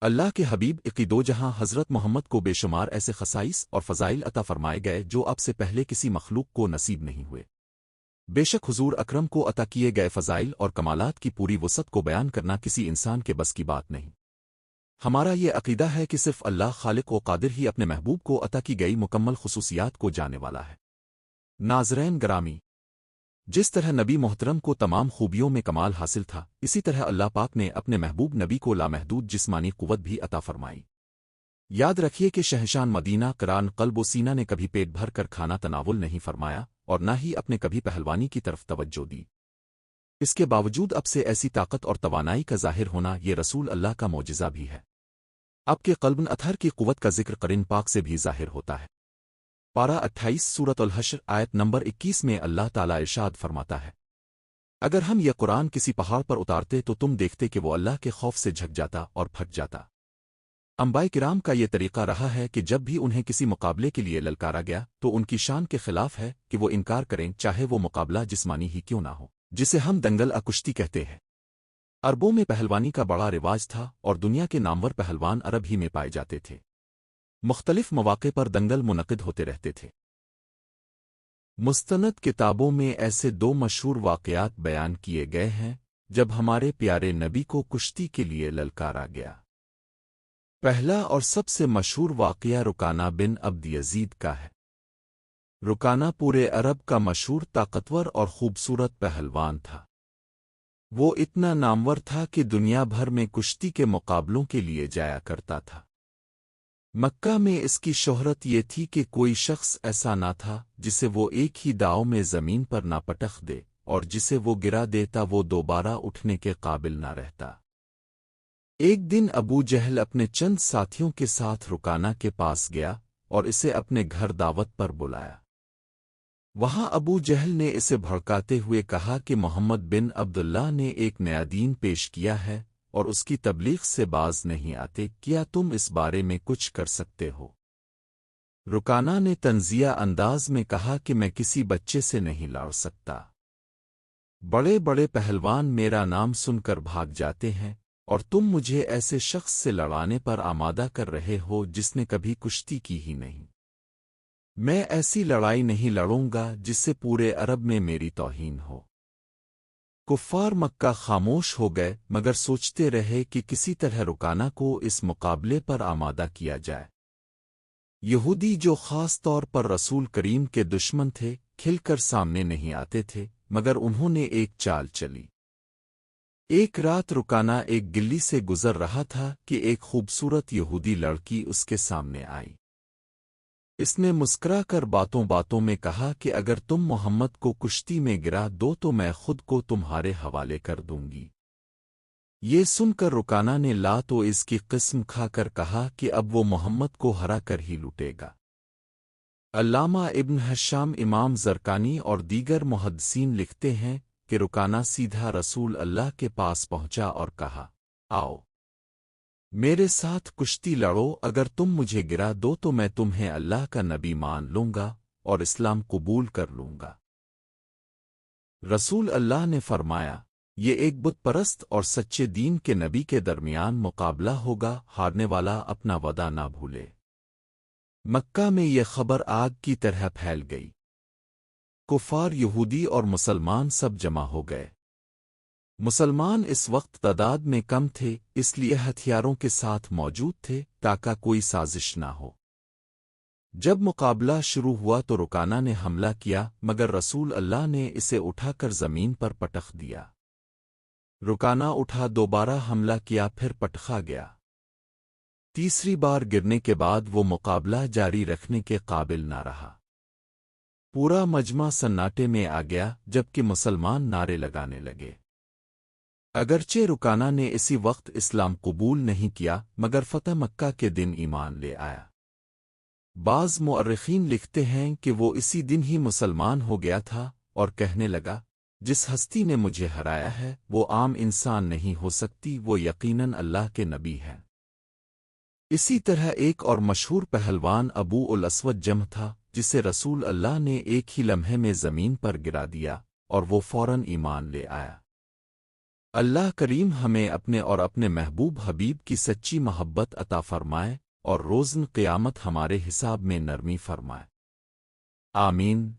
اللہ کے حبیب دو جہاں حضرت محمد کو بے شمار ایسے خصائص اور فضائل عطا فرمائے گئے جو اب سے پہلے کسی مخلوق کو نصیب نہیں ہوئے۔ بے شک حضور اکرم کو عطا کیے گئے فضائل اور کمالات کی پوری وسعت کو بیان کرنا کسی انسان کے بس کی بات نہیں۔ ہمارا یہ عقیدہ ہے کہ صرف اللہ خالق و قادر ہی اپنے محبوب کو عطا کی گئی مکمل خصوصیات کو جانے والا ہے۔ ناظرین گرامی، جس طرح نبی محترم کو تمام خوبیوں میں کمال حاصل تھا، اسی طرح اللہ پاک نے اپنے محبوب نبی کو لامحدود جسمانی قوت بھی عطا فرمائی۔ یاد رکھیے کہ شہنشان مدینہ قران قلب و سینہ نے کبھی پیٹ بھر کر کھانا تناول نہیں فرمایا اور نہ ہی اپنے کبھی پہلوانی کی طرف توجہ دی۔ اس کے باوجود اب سے ایسی طاقت اور توانائی کا ظاہر ہونا یہ رسول اللہ کا معجزہ بھی ہے۔ اب کے قلب اطہر کی قوت کا ذکر قرین پاک سے بھی ظاہر ہوتا ہے۔ پارہ 28 سورۃ الحشر آیت نمبر 21 میں اللہ تعالیٰ ارشاد فرماتا ہے، اگر ہم یہ قرآن کسی پہاڑ پر اتارتے تو تم دیکھتے کہ وہ اللہ کے خوف سے جھک جاتا اور پھٹ جاتا۔ انبیاء کرام کا یہ طریقہ رہا ہے کہ جب بھی انہیں کسی مقابلے کے لیے للکارا گیا تو ان کی شان کے خلاف ہے کہ وہ انکار کریں، چاہے وہ مقابلہ جسمانی ہی کیوں نہ ہو، جسے ہم دنگل کشتی کہتے ہیں۔ عربوں میں پہلوانی کا بڑا رواج تھا اور دنیا کے نامور پہلوان عرب ہی میں پائے جاتے تھے۔ مختلف مواقع پر دنگل منعقد ہوتے رہتے تھے۔ مستند کتابوں میں ایسے دو مشہور واقعات بیان کیے گئے ہیں جب ہمارے پیارے نبی کو کشتی کے لیے للکارا گیا۔ پہلا اور سب سے مشہور واقعہ رکانہ بن عبد یزید کا ہے۔ رکانہ پورے عرب کا مشہور طاقتور اور خوبصورت پہلوان تھا۔ وہ اتنا نامور تھا کہ دنیا بھر میں کشتی کے مقابلوں کے لیے جایا کرتا تھا۔ مکہ میں اس کی شہرت یہ تھی کہ کوئی شخص ایسا نہ تھا جسے وہ ایک ہی داؤ میں زمین پر نہ پٹخ دے، اور جسے وہ گرا دیتا وہ دوبارہ اٹھنے کے قابل نہ رہتا۔ ایک دن ابو جہل اپنے چند ساتھیوں کے ساتھ رکانہ کے پاس گیا اور اسے اپنے گھر دعوت پر بلایا۔ وہاں ابو جہل نے اسے بھڑکاتے ہوئے کہا کہ محمد بن عبداللہ نے ایک نیا دین پیش کیا ہے اور اس کی تبلیغ سے باز نہیں آتے، کیا تم اس بارے میں کچھ کر سکتے ہو؟ رکانہ نے طنزیہ انداز میں کہا کہ میں کسی بچے سے نہیں لڑ سکتا۔ بڑے بڑے پہلوان میرا نام سن کر بھاگ جاتے ہیں اور تم مجھے ایسے شخص سے لڑانے پر آمادہ کر رہے ہو جس نے کبھی کشتی کی ہی نہیں۔ میں ایسی لڑائی نہیں لڑوں گا جس سے پورے عرب میں میری توہین ہو۔ کفار مکہ خاموش ہو گئے مگر سوچتے رہے کہ کسی طرح رکانہ کو اس مقابلے پر آمادہ کیا جائے۔ یہودی جو خاص طور پر رسول کریم کے دشمن تھے کھل کر سامنے نہیں آتے تھے، مگر انہوں نے ایک چال چلی۔ ایک رات رکانہ ایک گلی سے گزر رہا تھا کہ ایک خوبصورت یہودی لڑکی اس کے سامنے آئی۔ اس نے مسکرا کر باتوں باتوں میں کہا کہ اگر تم محمد کو کشتی میں گرا دو تو میں خود کو تمہارے حوالے کر دوں گی۔ یہ سن کر رکانہ نے لا تو اس کی قسم کھا کر کہا کہ اب وہ محمد کو ہرا کر ہی لوٹے گا۔ علامہ ابن ہشام، امام زرقانی اور دیگر محدثین لکھتے ہیں کہ رکانہ سیدھا رسول اللہ کے پاس پہنچا اور کہا، آؤ میرے ساتھ کشتی لڑو، اگر تم مجھے گرا دو تو میں تمہیں اللہ کا نبی مان لوں گا اور اسلام قبول کر لوں گا۔ رسول اللہ نے فرمایا، یہ ایک بت پرست اور سچے دین کے نبی کے درمیان مقابلہ ہوگا، ہارنے والا اپنا وعدہ نہ بھولے۔ مکہ میں یہ خبر آگ کی طرح پھیل گئی۔ کفار، یہودی اور مسلمان سب جمع ہو گئے۔ مسلمان اس وقت تعداد میں کم تھے، اس لیے ہتھیاروں کے ساتھ موجود تھے تاکہ کوئی سازش نہ ہو۔ جب مقابلہ شروع ہوا تو رکانہ نے حملہ کیا مگر رسول اللہ نے اسے اٹھا کر زمین پر پٹخ دیا۔ رکانہ اٹھا، دوبارہ حملہ کیا، پھر پٹخا گیا۔ تیسری بار گرنے کے بعد وہ مقابلہ جاری رکھنے کے قابل نہ رہا۔ پورا مجمع سناٹے میں آ گیا جبکہ مسلمان نعرے لگانے لگے۔ اگرچہ رکانہ نے اسی وقت اسلام قبول نہیں کیا مگر فتح مکہ کے دن ایمان لے آیا۔ بعض مورخین لکھتے ہیں کہ وہ اسی دن ہی مسلمان ہو گیا تھا اور کہنے لگا، جس ہستی نے مجھے ہرایا ہے وہ عام انسان نہیں ہو سکتی، وہ یقیناً اللہ کے نبی ہے۔ اسی طرح ایک اور مشہور پہلوان ابو الاسود جمح تھا جسے رسول اللہ نے ایک ہی لمحے میں زمین پر گرا دیا اور وہ فوراً ایمان لے آیا۔ اللہ کریم ہمیں اپنے اور اپنے محبوب حبیب کی سچی محبت عطا فرمائے اور روزن قیامت ہمارے حساب میں نرمی فرمائے۔ آمین۔